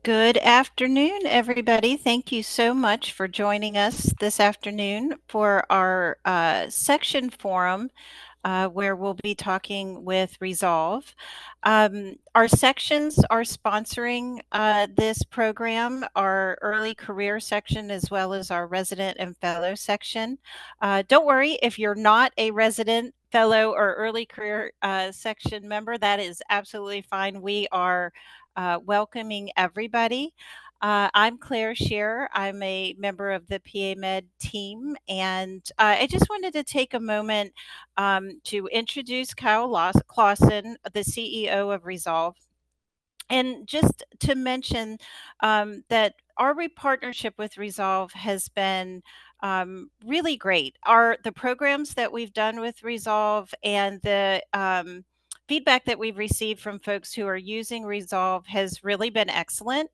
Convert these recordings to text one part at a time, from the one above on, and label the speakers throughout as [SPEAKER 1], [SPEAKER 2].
[SPEAKER 1] Good afternoon, everybody. Thank you so much for joining us this afternoon for our section forum where we'll be talking with Resolve. Our sections are sponsoring this program, our early career section, as well as our resident and fellow section. Don't worry if you're not a resident, fellow, or early career section member, that is absolutely fine. We are welcoming everybody. I'm Claire Shearer. I'm a member of the PAMED team, and I just wanted to take a moment to introduce Kyle Clausen, the CEO of Resolve, and just to mention that our partnership with Resolve has been really great. The programs that we've done with Resolve and the feedback that we've received from folks who are using Resolve has really been excellent.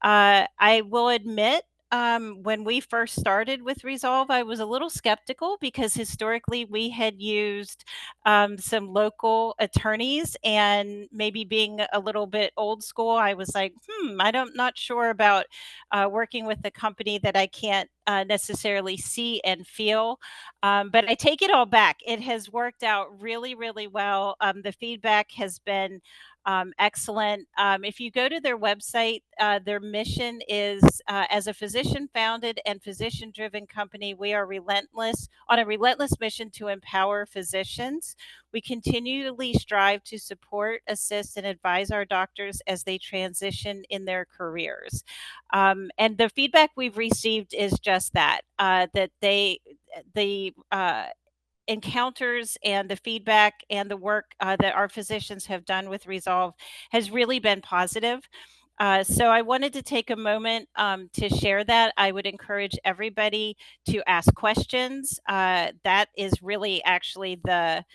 [SPEAKER 1] I will admit, when we first started with Resolve, I was a little skeptical because historically we had used some local attorneys, and maybe being a little bit old school, I was like, not sure about working with a company that I can't necessarily see and feel. But I take it all back. It has worked out really, really well. The feedback has been excellent. If you go to their website, their mission is as a physician founded and physician driven company, we are relentless on a relentless mission to empower physicians. We continually strive to support, assist, and advise our doctors as they transition in their careers. And the feedback we've received is just that, that the encounters and the feedback and the work that our physicians have done with Resolve has really been positive. So I wanted to take a moment to share that. I would encourage everybody to ask questions. That is really actually the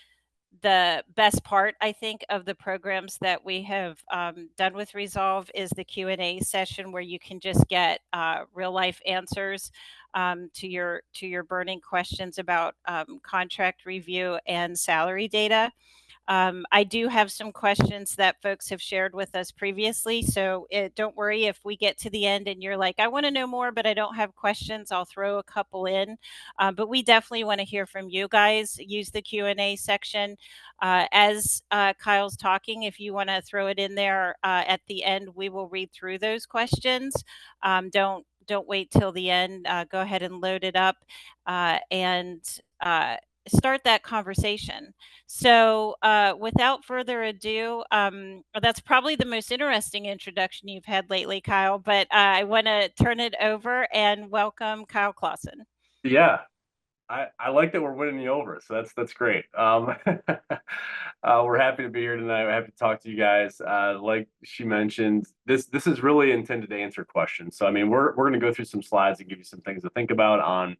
[SPEAKER 1] best part, I think, of the programs that we have done with Resolve is the Q&A session where you can just get real life answers to your burning questions about contract review and salary data. I do have some questions that folks have shared with us previously. So don't worry if we get to the end and you're like, I want to know more, but I don't have questions. I'll throw a couple in. But we definitely want to hear from you guys. Use the Q&A section. As Kyle's talking, if you want to throw it in there at the end, we will read through those questions. Don't wait till the end. Go ahead and load it up and start that conversation. So, without further ado, that's probably the most interesting introduction you've had lately, Kyle. But I want to turn it over and welcome Kyle Clausen.
[SPEAKER 2] Yeah, I like that we're winning you over, so that's great. We're happy to be here tonight. We're happy to talk to you guys. Like she mentioned, this is really intended to answer questions. So I mean, we're going to go through some slides and give you some things to think about on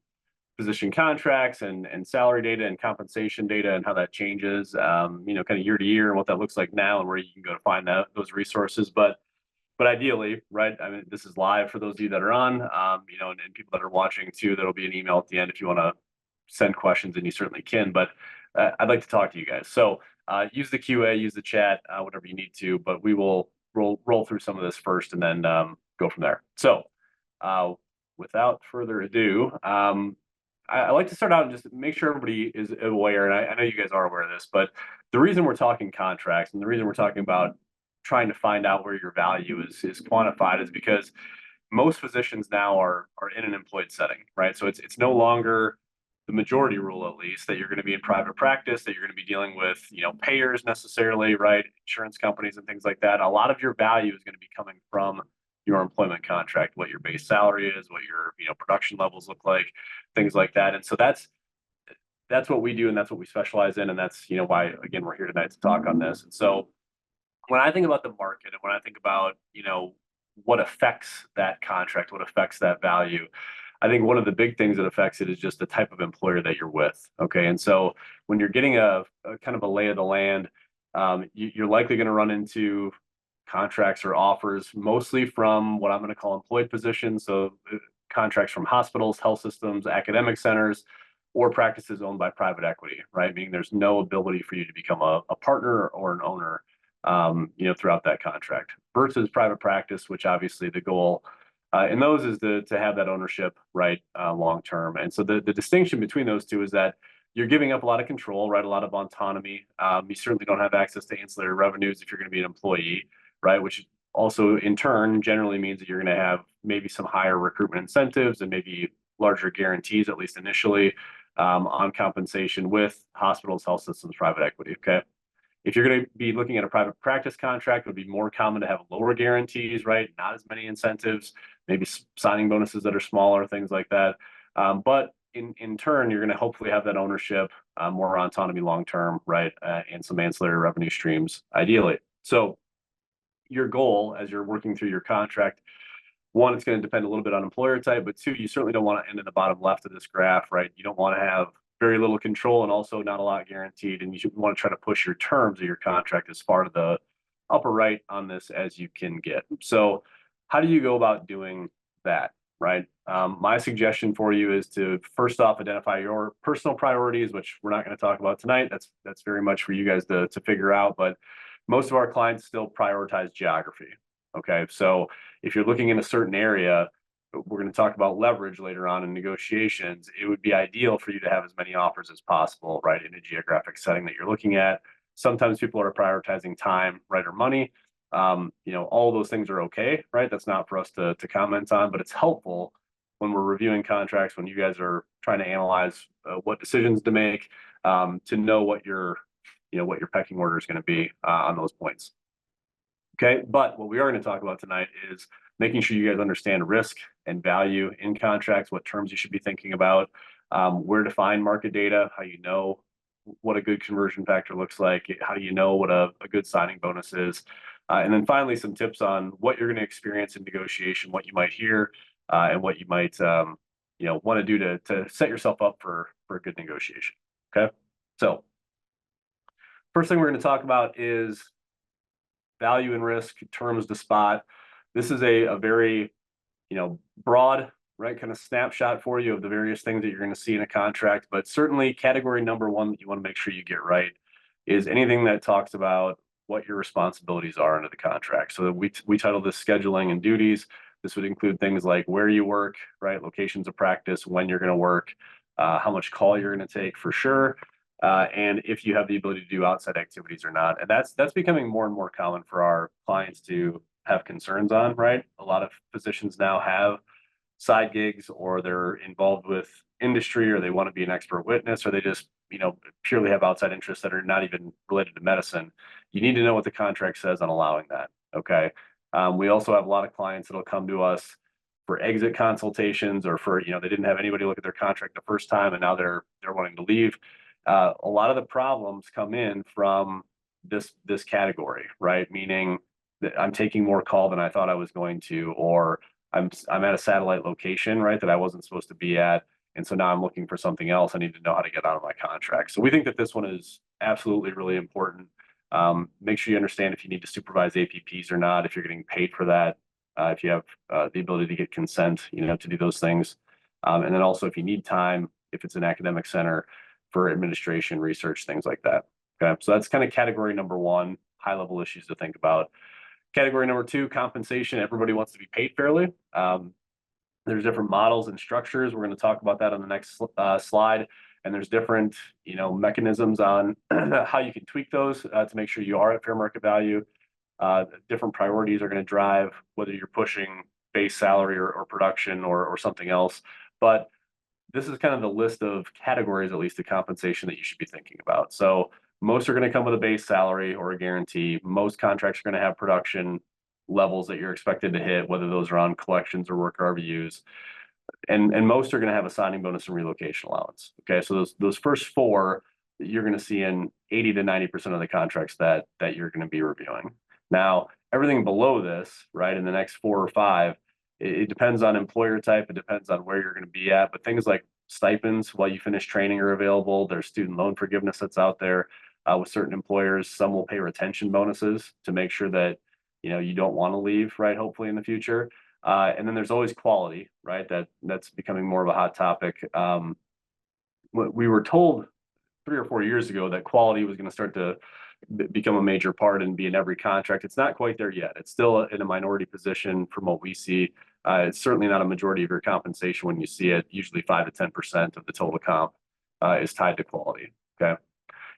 [SPEAKER 2] physician contracts and salary data and compensation data and how that changes, kind of year to year and what that looks like now and where you can go to find those resources. But ideally, right? I mean, this is live for those of you that are on, and people that are watching too. There'll be an email at the end if you want to send questions, and you certainly can. But I'd like to talk to you guys. So use the QA, use the chat, whatever you need to. But we will roll through some of this first, and then go from there. So without further ado, I like to start out and just make sure everybody is aware, and I know you guys are aware of this, but the reason we're talking contracts and the reason we're talking about trying to find out where your value is quantified is because most physicians now are in an employed setting, right? So it's no longer the majority rule, at least, that you're going to be in private practice, that you're going to be dealing with, payers necessarily, right? Insurance companies and things like that. A lot of your value is going to be coming from your employment contract, what your base salary is, what your, production levels look like, things like that. And so that's what we do, and that's what we specialize in, and that's why, again, we're here tonight to talk on this. And so when I think about the market and when I think about what affects that contract, what affects that value, I think one of the big things that affects it is just the type of employer that you're with. Okay, and so when you're getting a kind of a lay of the land, you're likely going to run into contracts or offers mostly from what I'm going to call employed positions. So contracts from hospitals, health systems, academic centers, or practices owned by private equity, right? Meaning there's no ability for you to become a partner or an owner throughout that contract versus private practice, which obviously the goal in those is to have that ownership, right, long term. And so the distinction between those two is that you're giving up a lot of control, right, a lot of autonomy. You certainly don't have access to ancillary revenues if you're going to be an employee, right, which also in turn generally means that you're going to have maybe some higher recruitment incentives and maybe larger guarantees, at least initially, on compensation with hospitals, health systems, private equity. Okay. If you're going to be looking at a private practice contract, it would be more common to have lower guarantees, right? Not as many incentives, maybe signing bonuses that are smaller, things like that. But in turn, you're going to hopefully have that ownership, more autonomy long term, right? And some ancillary revenue streams, ideally. So your goal as you're working through your contract, one, it's going to depend a little bit on employer type, but two, you certainly don't want to end in the bottom left of this graph, right? You don't want to have very little control and also not a lot guaranteed. And you should want to try to push your terms of your contract as far to the upper right on this as you can get. So how do you go about doing that, right? My suggestion for you is to first off identify your personal priorities, which we're not going to talk about tonight. That's very much for you guys to figure out. But most of our clients still prioritize geography. Okay, so if you're looking in a certain area, we're going to talk about leverage later on in negotiations. It would be ideal for you to have as many offers as possible, right, in a geographic setting that you're looking at. Sometimes people are prioritizing time, right, or money. All of those things are okay, right? That's not for us to comment on, but it's helpful when we're reviewing contracts, when you guys are trying to analyze what decisions to make, to know what your pecking order is going to be on those points. Okay, but what we are going to talk about tonight is making sure you guys understand risk and value in contracts, what terms you should be thinking about, where to find market data, how you know what a good conversion factor looks like, how do you know what a good signing bonus is, and then finally some tips on what you're going to experience in negotiation, what you might hear, and what you might want to do to set yourself up for a good negotiation. Okay, so first thing we're going to talk about is value and risk, terms to spot. This is a very, broad, right, kind of snapshot for you of the various things that you're going to see in a contract. But certainly category number one that you want to make sure you get right is anything that talks about what your responsibilities are under the contract. So we title this scheduling and duties. This would include things like where you work, right, locations of practice, when you're going to work, how much call you're going to take for sure, and if you have the ability to do outside activities or not. And that's becoming more and more common for our clients to have concerns on, right? A lot of physicians now have side gigs, or they're involved with industry, or they want to be an expert witness, or they just, purely have outside interests that are not even related to medicine. You need to know what the contract says on allowing that. Okay. We also have a lot of clients that'll come to us for exit consultations, or for, they didn't have anybody look at their contract the first time and now they're wanting to leave. A lot of the problems come in from this category, right? Meaning that I'm taking more call than I thought I was going to, or I'm at a satellite location, right, that I wasn't supposed to be at, and so now I'm looking for something else. I need to know how to get out of my contract. So we think that this one is absolutely really important. Make sure you understand if you need to supervise APPs or not, if you're getting paid for that, if you have the ability to get consent, to do those things, and then also if you need time, if it's an academic center, for administration, research, things like that. Okay, so that's kind of category number one, high level issues to think about. Category number two, compensation. Everybody wants to be paid fairly. There's different models and structures. We're going to talk about that on the next slide. And there's different, mechanisms on how you can tweak those to make sure you are at fair market value. Different priorities are going to drive whether you're pushing base salary or production or something else. But this is kind of the list of categories, at least, of compensation that you should be thinking about. So most are going to come with a base salary or a guarantee. Most contracts are going to have production levels that you're expected to hit, whether those are on collections or work RVUs. And most are going to have a signing bonus and relocation allowance. Okay, so those first four you're going to see in 80 to 90% of the contracts that you're going to be reviewing. Now, everything below this, right, in the next four or five, it depends on employer type. It depends on where you're going to be at. But things like stipends while you finish training are available. There's student loan forgiveness that's out there with certain employers. Some will pay retention bonuses to make sure that you don't want to leave, right? Hopefully in the future. And then there's always quality, right? That's becoming more of a hot topic. We were told 3 or 4 years ago that quality was going to start to become a major part and be in every contract. It's not quite there yet. It's still in a minority position from what we see. It's certainly not a majority of your compensation when you see it. Usually 5 to 10% of the total comp is tied to quality. Okay.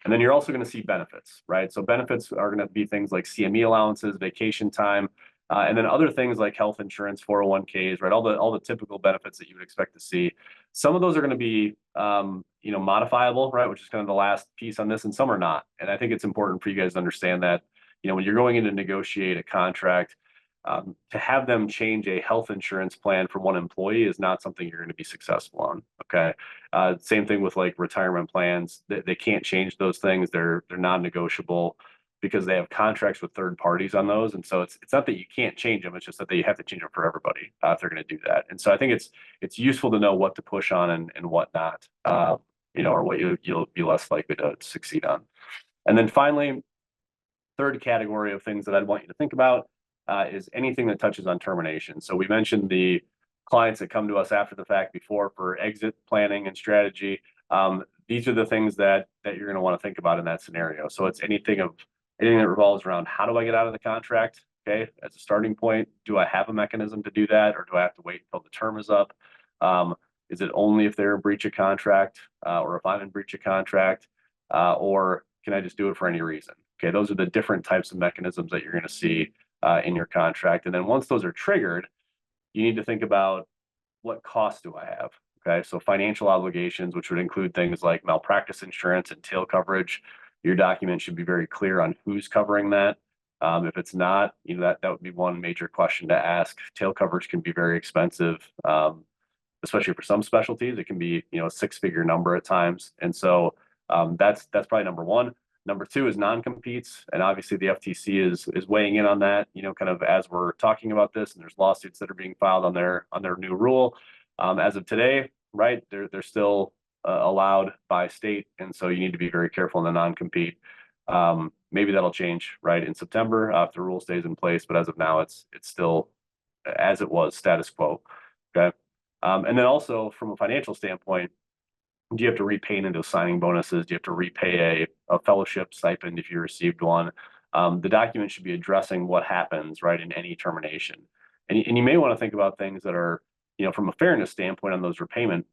[SPEAKER 2] And then you're also going to see benefits, right? So benefits are going to be things like CME allowances, vacation time, and then other things like health insurance, 401ks, right? All the typical benefits that you would expect to see. Some of those are going to be modifiable, right? Which is kind of the last piece on this, and some are not. And I think it's important for you guys to understand that, when you're going in to negotiate a contract, to have them change a health insurance plan for one employee is not something you're going to be successful on. Okay. Same thing with like retirement plans. They can't change those things. They're non-negotiable because they have contracts with third parties on those. And so it's not that you can't change them. It's just that they have to change them for everybody if they're going to do that. And so I think it's useful to know what to push on and what not, or what you'll be less likely to succeed on. And then finally, third category of things that I'd want you to think about is anything that touches on termination. So we mentioned the clients that come to us after the fact before for exit planning and strategy. These are the things that you're going to want to think about in that scenario. So it's anything that revolves around how do I get out of the contract? Okay, as a starting point, do I have a mechanism to do that, or do I have to wait until the term is up? Is it only if they're in breach of contract, or if I'm in breach of contract, or can I just do it for any reason? Okay, those are the different types of mechanisms that you're going to see in your contract. And then once those are triggered, you need to think about what costs do I have? Okay, so financial obligations, which would include things like malpractice insurance and tail coverage. Your document should be very clear on who's covering that. If it's not, that would be one major question to ask. Tail coverage can be very expensive, especially for some specialties. It can be, a six-figure number at times. And so that's probably number one. Number two is non-competes, and obviously the FTC is weighing in on that, kind of as we're talking about this, and there's lawsuits that are being filed on their new rule. As of today, right, they're still allowed by state, and so you need to be very careful in the non-compete. Maybe that'll change, right, in September if the rule stays in place, but as of now, it's still as it was, status quo. Okay, and then also from a financial standpoint, do you have to repay into signing bonuses? Do you have to repay a fellowship stipend if you received one? The document should be addressing what happens, right, in any termination. And you may want to think about things that are, from a fairness standpoint on those repayment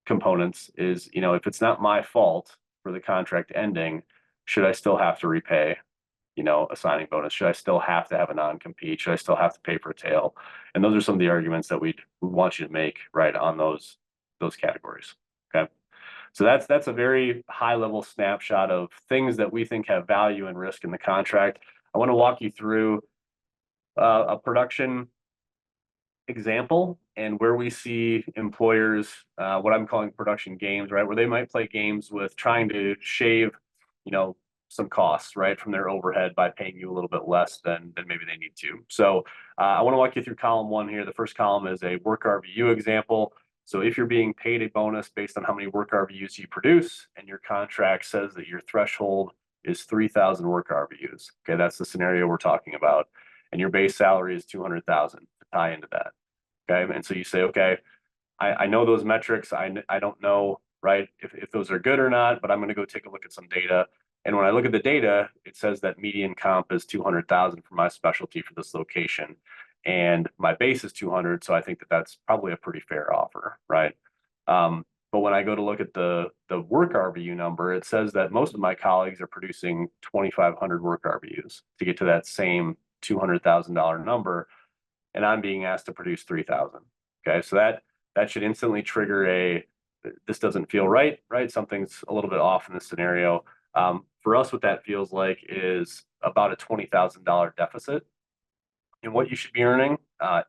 [SPEAKER 2] components is, if it's not my fault for the contract ending, should I still have to repay, a signing bonus? Should I still have to have a non-compete? Should I still have to pay for a tail? And those are some of the arguments that we want you to make, right, on those categories. Okay. So that's a very high level snapshot of things that we think have value and risk in the contract. I want to walk you through a production example and where we see employers, what I'm calling production games, right, where they might play games with trying to shave, some costs, right, from their overhead by paying you a little bit less than maybe they need to. So I want to walk you through column one here. The first column is a work RVU example. So if you're being paid a bonus based on how many work RVUs you produce, and your contract says that your threshold is 3,000 work RVUs, okay, that's the scenario we're talking about, and your base salary is 200,000 to tie into that, okay, and so you say, okay, I know those metrics, I don't know, right, if those are good or not, but I'm going to go take a look at some data. And when I look at the data, it says that median comp is 200,000 for my specialty for this location, and my base is 200. So I think that that's probably a pretty fair offer, right? But when I go to look at the work RVU number, it says that most of my colleagues are producing 2,500 work RVUs to get to that same $200,000 number, and I'm being asked to produce 3,000. Okay, so that should instantly trigger this doesn't feel right, right? Something's a little bit off in this scenario. For us, what that feels like is about a $20,000 deficit in what you should be earning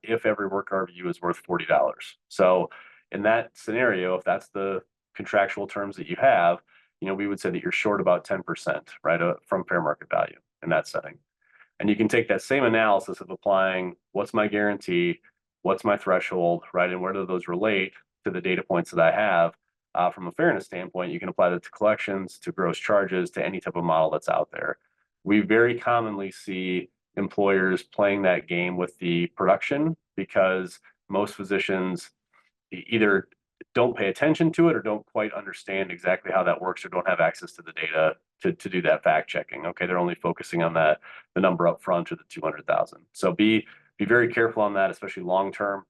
[SPEAKER 2] if every work RVU is worth $40. So in that scenario, if that's the contractual terms that you have, we would say that you're short about 10%, right, from fair market value in that setting. And you can take that same analysis of applying what's my guarantee, what's my threshold, right, and where do those relate to the data points that I have. From a fairness standpoint, you can apply that to collections, to gross charges, to any type of model that's out there. We very commonly see employers playing that game with the production because most physicians either don't pay attention to it or don't quite understand exactly how that works or don't have access to the data to do that fact checking. Okay, they're only focusing on the number up front or the 200,000. So be very careful on that, especially long term.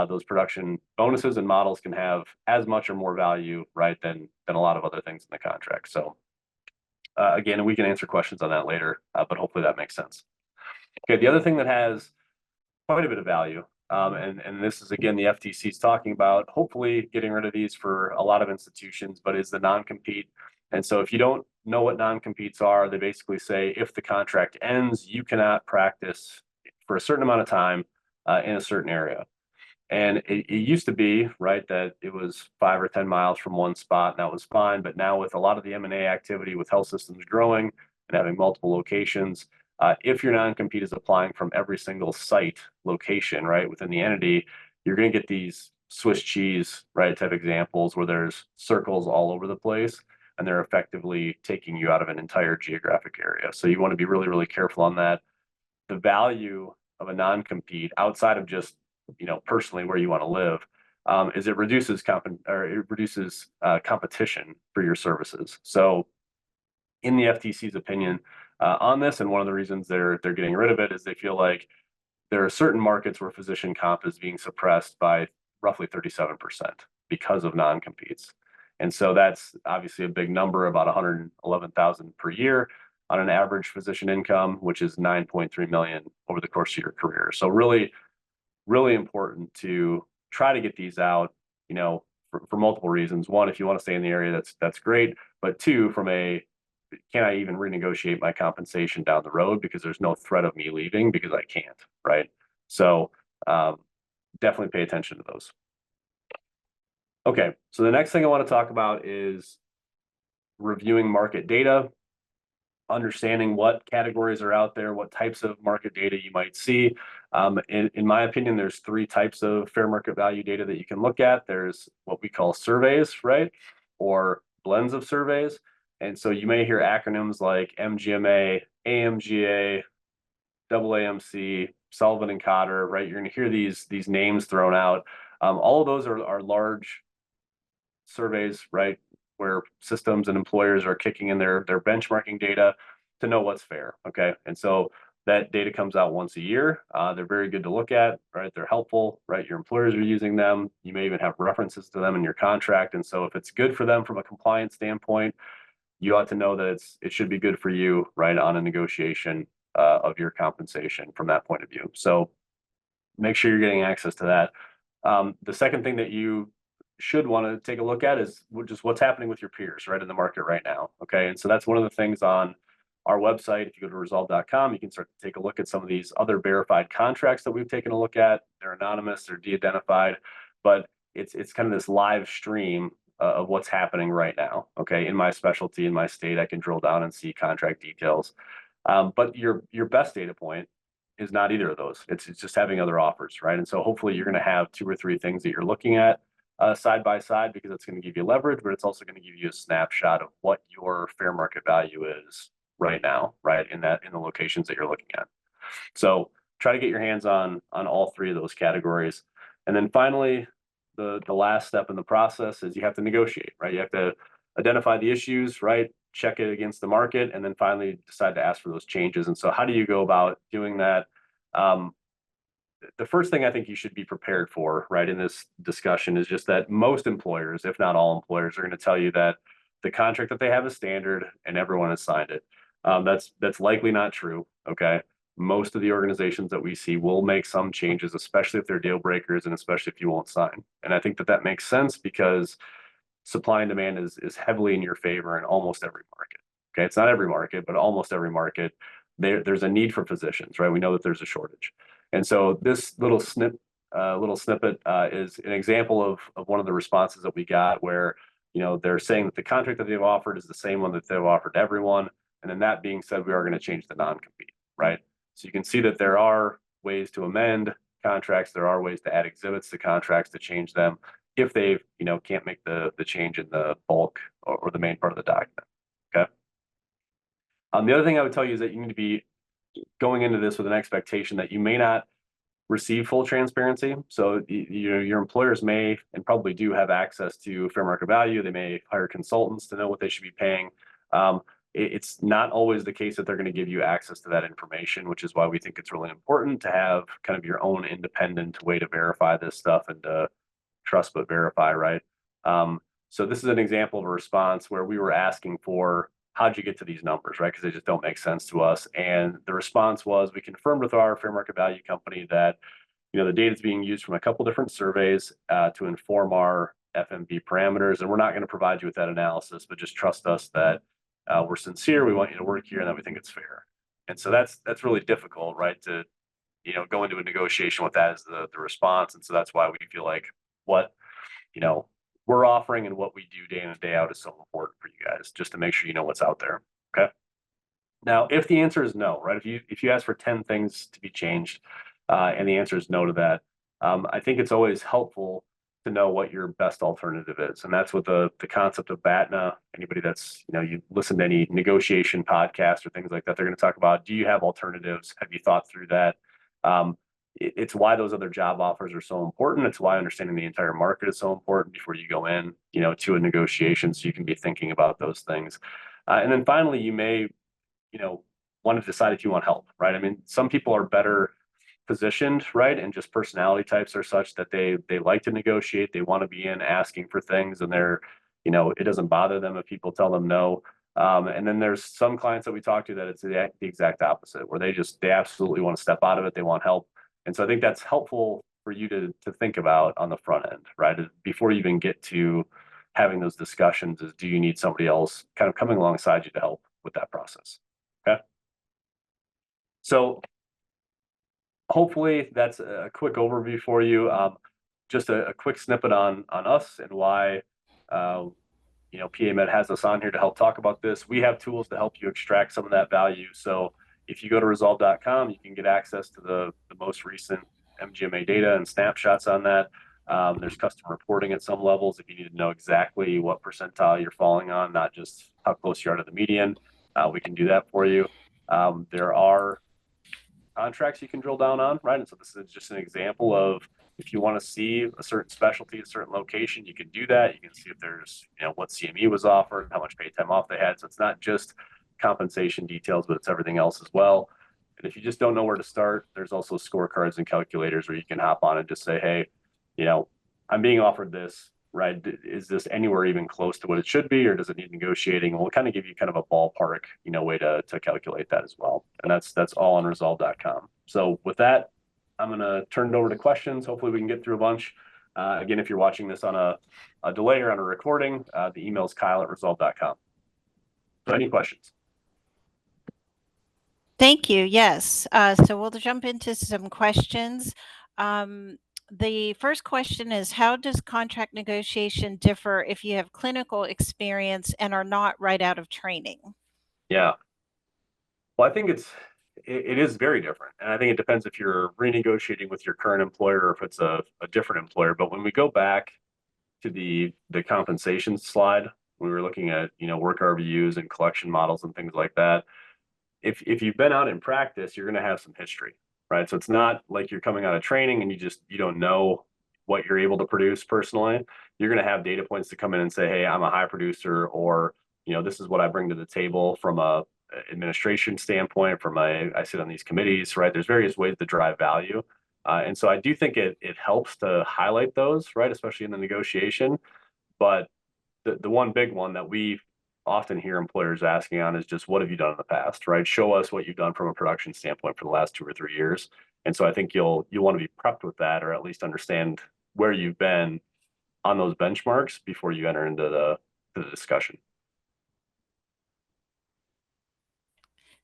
[SPEAKER 2] Those production bonuses and models can have as much or more value, right, than a lot of other things in the contract. So again, we can answer questions on that later, but hopefully that makes sense. Okay, the other thing that has quite a bit of value, and this is again the FTC is talking about hopefully getting rid of these for a lot of institutions, but is the non-compete. And so if you don't know what non-competes are, they basically say if the contract ends, you cannot practice for a certain amount of time in a certain area. And it used to be, right, that it was 5 or 10 miles from one spot and that was fine. But now with a lot of the M&A activity with health systems growing and having multiple locations, if your non-compete is applying from every single site location, right, within the entity, you're going to get these Swiss cheese, right, type examples where there's circles all over the place and they're effectively taking you out of an entire geographic area. So you want to be really, really careful on that. The value of a non-compete outside of just personally where you want to live, is it reduces competition for your services. So in the FTC's opinion on this, and one of the reasons they're getting rid of it is they feel like there are certain markets where physician comp is being suppressed by roughly 37% because of non-competes. And so that's obviously a big number, about 111,000 per year on an average physician income, which is 9.3 million over the course of your career. So really, really important to try to get these out, for multiple reasons. One, if you want to stay in the area, that's great. But two, from a can I even renegotiate my compensation down the road because there's no threat of me leaving because I can't, right? So definitely pay attention to those. Okay, so the next thing I want to talk about is reviewing market data, understanding what categories are out there, what types of market data you might see. In my opinion, there's three types of fair market value data that you can look at. There's what we call surveys, right? Or blends of surveys. And so you may hear acronyms like MGMA, AMGA, AAMC, Sullivan and Cotter, right? You're going to hear these names thrown out. All of those are large surveys, right? Where systems and employers are kicking in their benchmarking data to know what's fair. Okay. And so that data comes out once a year. They're very good to look at, right? They're helpful, right? Your employers are using them. You may even have references to them in your contract. And so if it's good for them from a compliance standpoint, you ought to know that it should be good for you, right, on a negotiation of your compensation from that point of view. So make sure you're getting access to that. The second thing that you should want to take a look at is just what's happening with your peers, right, in the market right now. Okay, and so that's one of the things on our website. If you go to resolve.com, you can start to take a look at some of these other verified contracts that we've taken a look at. They're anonymous, they're de-identified, but it's kind of this live stream of what's happening right now. Okay, in my specialty, in my state, I can drill down and see contract details. But your best data point is not either of those. It's just having other offers, right? And so hopefully you're going to have 2 or 3 things that you're looking at side by side because it's going to give you leverage, but it's also going to give you a snapshot of what your fair market value is right now, right, in the locations that you're looking at. So try to get your hands on all 3 of those categories. And then finally, the last step in the process is you have to negotiate, right? You have to identify the issues, right? Check it against the market, and then finally decide to ask for those changes. And so how do you go about doing that? The first thing I think you should be prepared for, right, in this discussion is just that most employers, if not all employers, are going to tell you that the contract that they have is standard and everyone has signed it. That's likely not true. Okay. Most of the organizations that we see will make some changes, especially if they're deal breakers and especially if you won't sign. And I think that makes sense because supply and demand is heavily in your favor in almost every market. Okay. It's not every market, but almost every market. There's a need for physicians, right? We know that there's a shortage. And so this little snippet is an example of one of the responses that we got where, they're saying that the contract that they've offered is the same one that they've offered to everyone. And then that being said, we are going to change the non-compete, right? So you can see that there are ways to amend contracts. There are ways to add exhibits to contracts to change them if they, can't make the change in the bulk or the main part of the document. Okay. The other thing I would tell you is that you need to be going into this with an expectation that you may not receive full transparency. So your employers may and probably do have access to fair market value. They may hire consultants to know what they should be paying. it's not always the case that they're going to give you access to that information, which is why we think it's really important to have kind of your own independent way to verify this stuff and to trust but verify, right? So this is an example of a response where we were asking for how'd you get to these numbers, right? Because they just don't make sense to us. And the response was we confirmed with our fair market value company that the data is being used from a couple different surveys to inform our FMV parameters, and we're not going to provide you with that analysis, but just trust us that we're sincere. We want you to work here, and that we think it's fair. And so that's really difficult, right? To go into a negotiation with that as the response, and so that's why we feel like what we're offering and what we do day in and day out is so important for you guys, just to make sure you know what's out there. Okay. Now, if the answer is no, right? If you ask for 10 things to be changed, and the answer is no to that, I think it's always helpful to know what your best alternative is, and that's what the concept of BATNA. Anybody that's you listen to any negotiation podcast or things like that, they're going to talk about. Do you have alternatives? Have you thought through that? It's why those other job offers are so important. It's why understanding the entire market is so important before you go in, to a negotiation, so you can be thinking about those things. And then finally, you may want to decide if you want help, right? I mean, some people are better positioned, right? And just personality types are such that they like to negotiate, they want to be in asking for things, and it doesn't bother them if people tell them no. And then there's some clients that we talk to that it's the exact opposite, where they absolutely want to step out of it, they want help. And so I think that's helpful for you to think about on the front end, right? Before you even get to having those discussions, is do you need somebody else kind of coming alongside you to help with that process? Okay. So hopefully that's a quick overview for you. Just a quick snippet on us and why PAMED has us on here to help talk about this. We have tools to help you extract some of that value. So if you go to resolve.com, you can get access to the most recent MGMA data and snapshots on that. There's custom reporting at some levels if you need to know exactly what percentile you're falling on, not just how close you are to the median. We can do that for you. There are contracts you can drill down on, right? And so this is just an example of if you want to see a certain specialty, a certain location, you can do that. You can see if there's, what CME was offered, how much paid time off they had. So it's not just compensation details, but it's everything else as well. And if you just don't know where to start, there's also scorecards and calculators where you can hop on and just say, hey, I'm being offered this, right? Is this anywhere even close to what it should be, or does it need negotiating? And we'll kind of give you kind of a ballpark, way to calculate that as well. And that's all on resolve.com. So with that, I'm going to turn it over to questions. Hopefully we can get through a bunch. Again, if you're watching this on a delay or on a recording, the email is kyle@resolve.com. So any questions?
[SPEAKER 1] Thank you. Yes. So we'll jump into some questions. The first question is, how does contract negotiation differ if you have clinical experience and are not right out of training?
[SPEAKER 2] Yeah. Well, I think it is very different. And I think it depends if you're renegotiating with your current employer or if it's a different employer. But when we go back to the compensation slide, we were looking at, work RVUs and collection models and things like that. If you've been out in practice, you're going to have some history, right? So it's not like you're coming out of training and you don't know what you're able to produce personally. You're going to have data points to come in and say, hey, I'm a high producer, or this is what I bring to the table from a administration standpoint, I sit on these committees, right? There's various ways to drive value. And so I do think it helps to highlight those, right? Especially in the negotiation. But the one big one that we often hear employers asking on is just, what have you done in the past, right? Show us what you've done from a production standpoint for the last 2 or 3 years. And so I think you'll want to be prepped with that, or at least understand where you've been on those benchmarks before you enter into the discussion.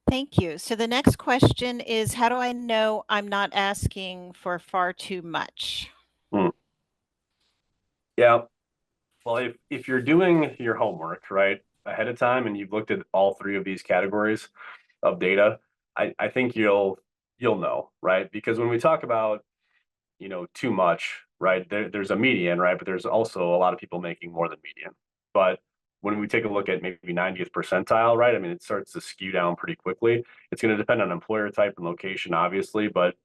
[SPEAKER 1] Thank you. So the next question is, how do I know I'm not asking for far too much?
[SPEAKER 2] Yeah. Well, if you're doing your homework, right, ahead of time, and you've looked at all 3 of these categories of data, I think you'll know, right? Because when we talk about, too much, right, there's a median, right? But there's also a lot of people making more than median. But when we take a look at maybe 90th percentile, right, I mean, it starts to skew down pretty quickly. It's going to depend on employer type and location, obviously, but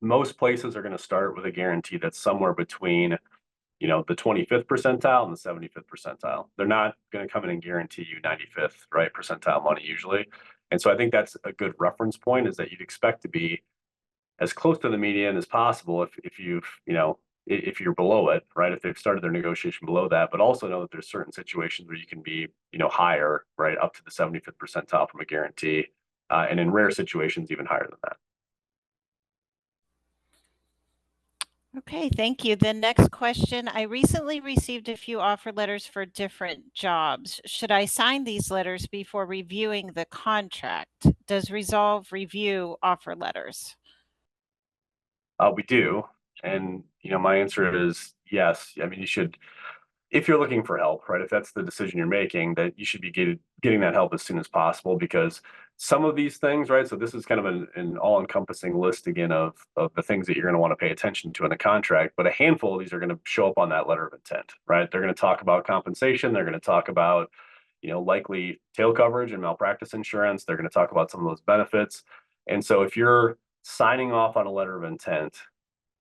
[SPEAKER 2] most places are going to start with a guarantee that's somewhere between the 25th percentile and the 75th percentile. They're not going to come in and guarantee you 95th, right, percentile money usually. And so I think that's a good reference point, is that you'd expect to be as close to the median as possible if you've, if you're below it, right? If they've started their negotiation below that, but also know that there's certain situations where you can be, higher, right, up to the 75th percentile from a guarantee, and in rare situations, even higher than that.
[SPEAKER 1] Okay, thank you. The next question, I recently received a few offer letters for different jobs. Should I sign these letters before reviewing the contract? Does Resolve review offer letters?
[SPEAKER 2] We do, and my answer is yes. I mean, you should, if you're looking for help, right? If that's the decision you're making, that you should be getting that help as soon as possible, because some of these things, right? So this is kind of an all-encompassing list again of the things that you're going to want to pay attention to in a contract, but a handful of these are going to show up on that letter of intent, right? They're going to talk about compensation. They're going to talk about, likely tail coverage and malpractice insurance. They're going to talk about some of those benefits. And so if you're signing off on a letter of intent,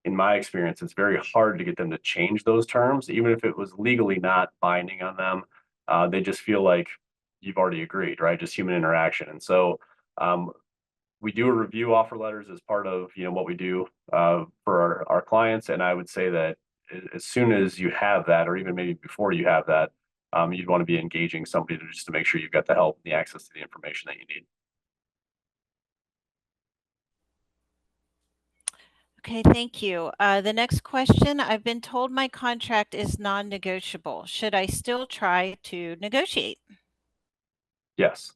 [SPEAKER 2] in my experience, it's very hard to get them to change those terms, even if it was legally not binding on them. They just feel like you've already agreed, right? Just human interaction. And so we do a review offer letters as part of what we do for our clients. And I would say that as soon as you have that, or even maybe before you have that, you'd want to be engaging somebody just to make sure you've got the help and the access to the information that you need.
[SPEAKER 1] Okay, thank you. The next question, I've been told my contract is non-negotiable. Should I still try to negotiate?
[SPEAKER 2] Yes.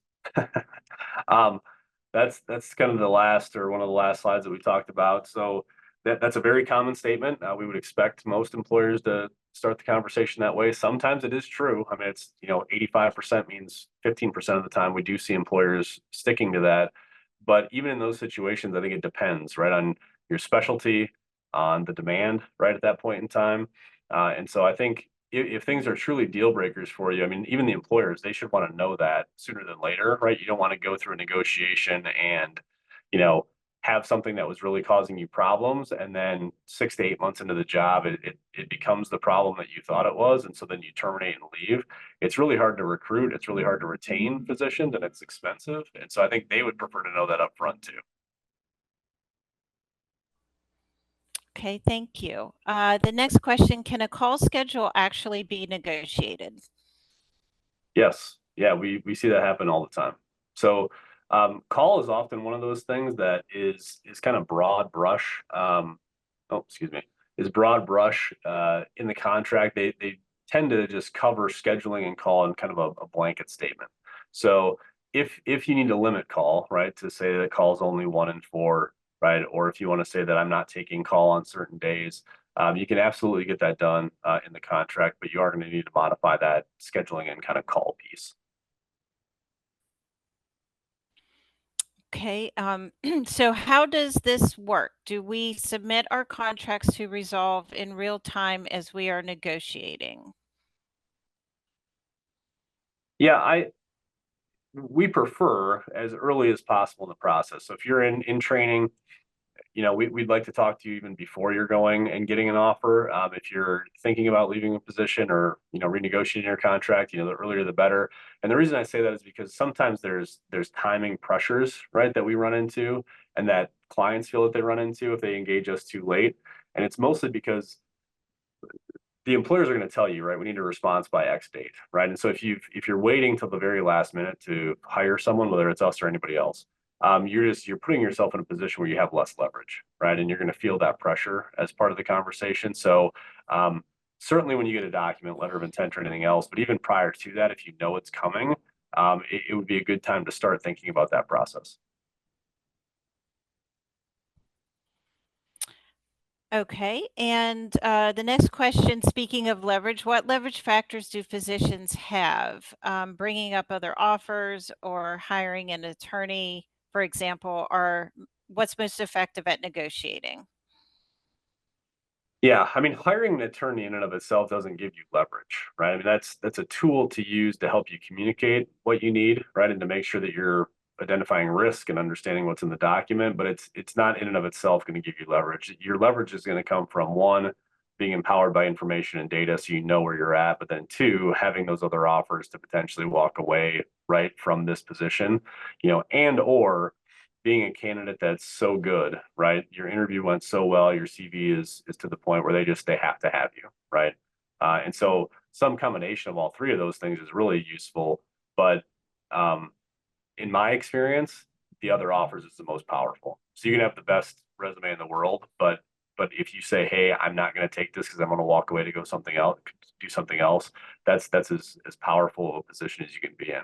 [SPEAKER 2] Um, that's kind of the last, or one of the last slides that we talked about. So that's a very common statement. We would expect most employers to start the conversation that way. Sometimes it is true. I mean, it's 85% means 15% of the time we do see employers sticking to that. But even in those situations, I think it depends, right, on your specialty, on the demand, right, at that point in time. And so I think if things are truly deal breakers for you, I mean, even the employers, they should want to know that sooner than later, right? You don't want to go through a negotiation and, you know, have something that was really causing you problems, and then 6 to 8 months into the job, it becomes the problem that you thought it was, and so then you terminate and leave. It's really hard to recruit. It's really hard to retain physicians, and it's expensive. And so I think they would prefer to know that up front too.
[SPEAKER 1] Okay, thank you. The next question, can a call schedule actually be negotiated?
[SPEAKER 2] Yes. Yeah, we see that happen all the time. So call is often one of those things that is kind of broad brush. Excuse me, is broad brush in the contract. They tend to just cover scheduling and call in kind of a blanket statement. So if you need to limit call, right, to say that call is only 1 in 4, right, or if you want to say that I'm not taking call on certain days, you can absolutely get that done in the contract, but you are going to need to modify that scheduling and kind of call piece.
[SPEAKER 1] Okay, so how does this work? Do we submit our contracts to Resolve in real time as we are negotiating?
[SPEAKER 2] Yeah, we prefer as early as possible in the process. So if you're in training, we'd like to talk to you even before you're going and getting an offer. If you're thinking about leaving a position or renegotiating your contract, the earlier the better. And the reason I say that is because sometimes there's timing pressures, right, that we run into, and that clients feel that they run into if they engage us too late. And it's mostly because the employers are going to tell you, right, we need a response by X date, right? And so if you're waiting till the very last minute to hire someone, whether it's us or anybody else, you're putting yourself in a position where you have less leverage, right? And you're going to feel that pressure as part of the conversation. So certainly when you get a document, letter of intent, or anything else, but even prior to that, if you know it's coming, it would be a good time to start thinking about that process.
[SPEAKER 1] Okay, and the next question, speaking of leverage, what leverage factors do physicians have? Bringing up other offers or hiring an attorney, for example, are what's most effective at negotiating?
[SPEAKER 2] Yeah, I mean, hiring an attorney in and of itself doesn't give you leverage, right? I mean, that's a tool to use to help you communicate what you need, right, and to make sure that you're identifying risk and understanding what's in the document. But it's not in and of itself going to give you leverage. Your leverage is going to come from one, being empowered by information and data so you know where you're at, but then two, having those other offers to potentially walk away right from this position, and or being a candidate that's so good, right? Your interview went so well, your CV is to the point where they have to have you, right? And so some combination of all three of those things is really useful. But um, in my experience, the other offers is the most powerful. So you can have the best resume in the world, but if you say, "Hey, I'm not going to take this because I'm going to walk away to go something else, do something else," that's as powerful of a position as you can be in,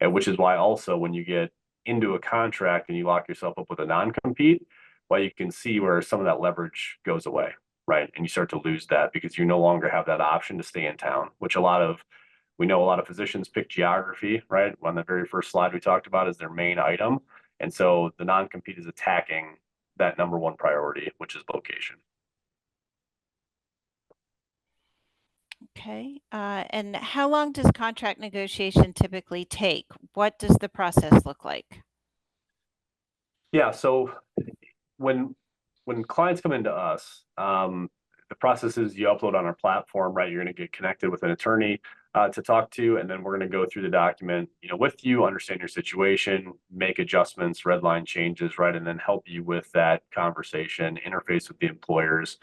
[SPEAKER 2] and which is why also when you get into a contract and you lock yourself up with a non-compete, why you can see where some of that leverage goes away, right? And you start to lose that because you no longer have that option to stay in town, which we know a lot of physicians pick geography, right? On the very first slide we talked about is their main item. And so the non-compete is attacking that number one priority, which is location.
[SPEAKER 1] Okay. And how long does contract negotiation typically take? What does the process look like?
[SPEAKER 2] Yeah, so when clients come into us, the process is you upload on our platform, right? You're going to get connected with an attorney to talk to, and then we're going to go through the document, with you, understand your situation, make adjustments, redline changes, right, and then help you with that conversation, interface with the employers,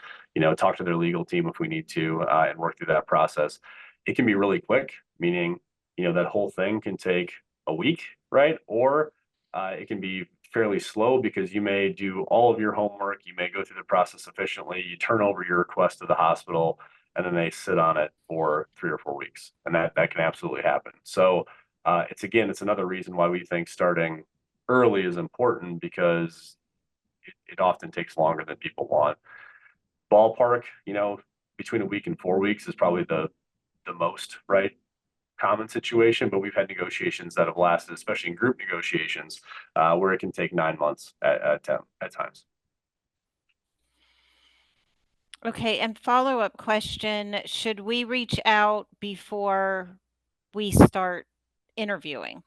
[SPEAKER 2] talk to their legal team if we need to, and work through that process. It can be really quick, meaning that whole thing can take a week, right, or it can be fairly slow because you may do all of your homework, you may go through the process efficiently, you turn over your request to the hospital, and then they sit on it for 3 or 4 weeks, and that can absolutely happen. So it's another reason why we think starting early is important because it often takes longer than people want. Ballpark, between a week and 4 weeks is probably the most, right, common situation, but we've had negotiations that have lasted, especially in group negotiations, where it can take 9 months at times.
[SPEAKER 1] Okay, and follow-up question, should we reach out before we start interviewing?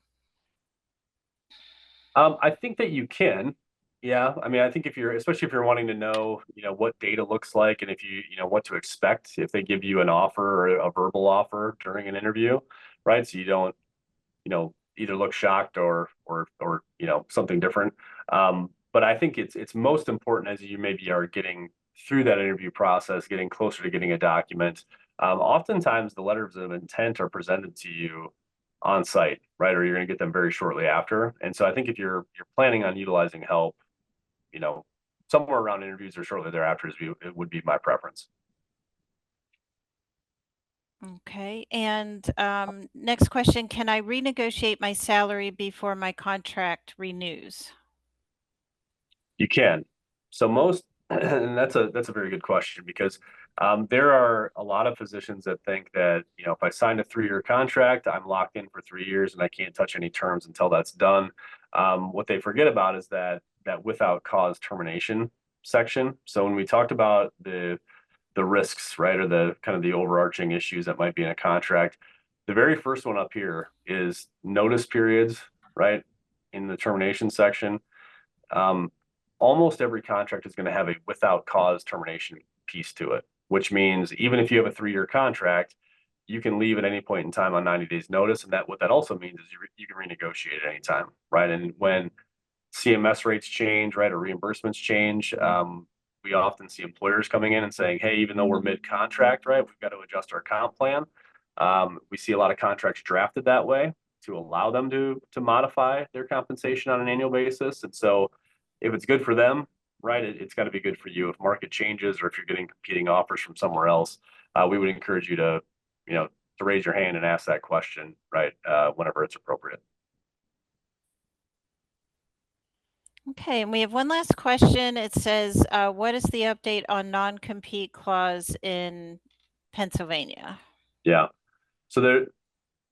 [SPEAKER 2] I think that you can. Yeah, I mean, I think especially if you're wanting to know, what data looks like, and if what to expect if they give you an offer or a verbal offer during an interview, right? So you don't, either look shocked or something different. But I think it's most important as you maybe are getting through that interview process, getting closer to getting a document. Oftentimes, the letters of intent are presented to you on site, right? Or you're going to get them very shortly after. And so I think if you're planning on utilizing help, you know, somewhere around interviews or shortly thereafter it would be my preference.
[SPEAKER 1] Okay, and next question, can I renegotiate my salary before my contract renews?
[SPEAKER 2] You can. So most, and that's a very good question because there are a lot of physicians that think that if I signed a 3-year contract, I'm locked in for 3 years and I can't touch any terms until that's done. What they forget about is that without cause termination section. So when we talked about the risks, right, or the kind of the overarching issues that might be in a contract, the very first one up here is notice periods, right, in the termination section. um, Almost every contract is going to have a without cause termination piece to it, which means even if you have a 3-year contract, you can leave at any point in time on 90 days notice. And what that also means is you can renegotiate at any time, right? And when CMS rates change, right, or reimbursements change, we often see employers coming in and saying, "Hey, even though we're mid-contract, right, we've got to adjust our comp plan." We see a lot of contracts drafted that way to allow them to modify their compensation on an annual basis. And so, if it's good for them, right, it's got to be good for you. If market changes or if you're getting competing offers from somewhere else, we would encourage you to raise your hand and ask that question, right, whenever it's appropriate.
[SPEAKER 1] Okay, and we have one last question. It says, what is the update on non-compete clause in Pennsylvania?
[SPEAKER 2] Yeah. So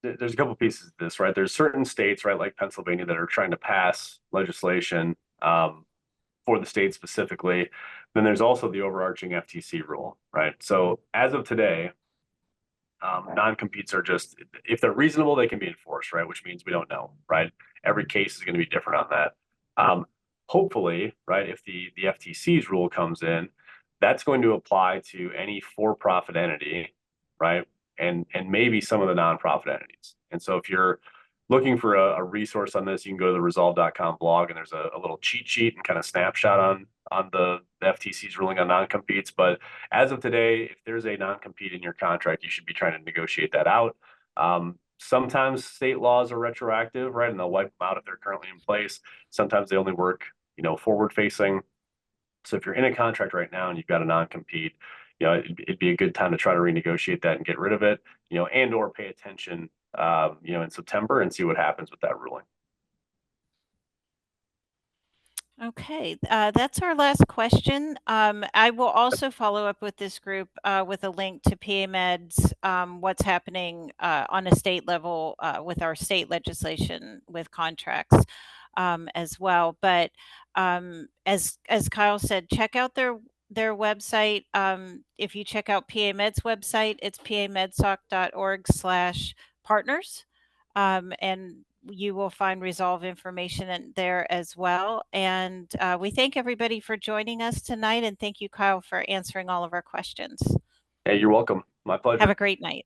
[SPEAKER 2] there's a couple pieces of this, right? There's certain states, right, like Pennsylvania, that are trying to pass legislation for the state specifically. Then there's also the overarching FTC rule, right? So as of today, non-competes are just, if they're reasonable, they can be enforced, right? Which means we don't know, right? Every case is going to be different on that. Hopefully, right, if the FTC's rule comes in, that's going to apply to any for-profit entity, right? And maybe some of the nonprofit entities. And so if you're looking for a resource on this, you can go to the resolve.com blog, and there's a little cheat sheet and kind of snapshot on the FTC's ruling on non-competes. But as of today, if there's a non-compete in your contract, you should be trying to negotiate that out. Sometimes state laws are retroactive, right? And they'll wipe them out if they're currently in place. Sometimes they only work, forward facing. So if you're in a contract right now and you've got a non-compete, it'd be a good time to try to renegotiate that and get rid of it, and or pay attention, in September and see what happens with that ruling.
[SPEAKER 1] Okay, that's our last question. I will also follow up with this group with a link to PAMED's what's happening on a state level with our state legislation with contracts as well. But as Kyle said, check out their website. If you check out PAMED's website, it's pamedsoc.org/partners. And you will find Resolve information in there as well. And we thank everybody for joining us tonight. And thank you, Kyle, for answering all of our questions.
[SPEAKER 2] Hey, you're welcome. My
[SPEAKER 1] Have
[SPEAKER 2] pleasure.
[SPEAKER 1] a great night.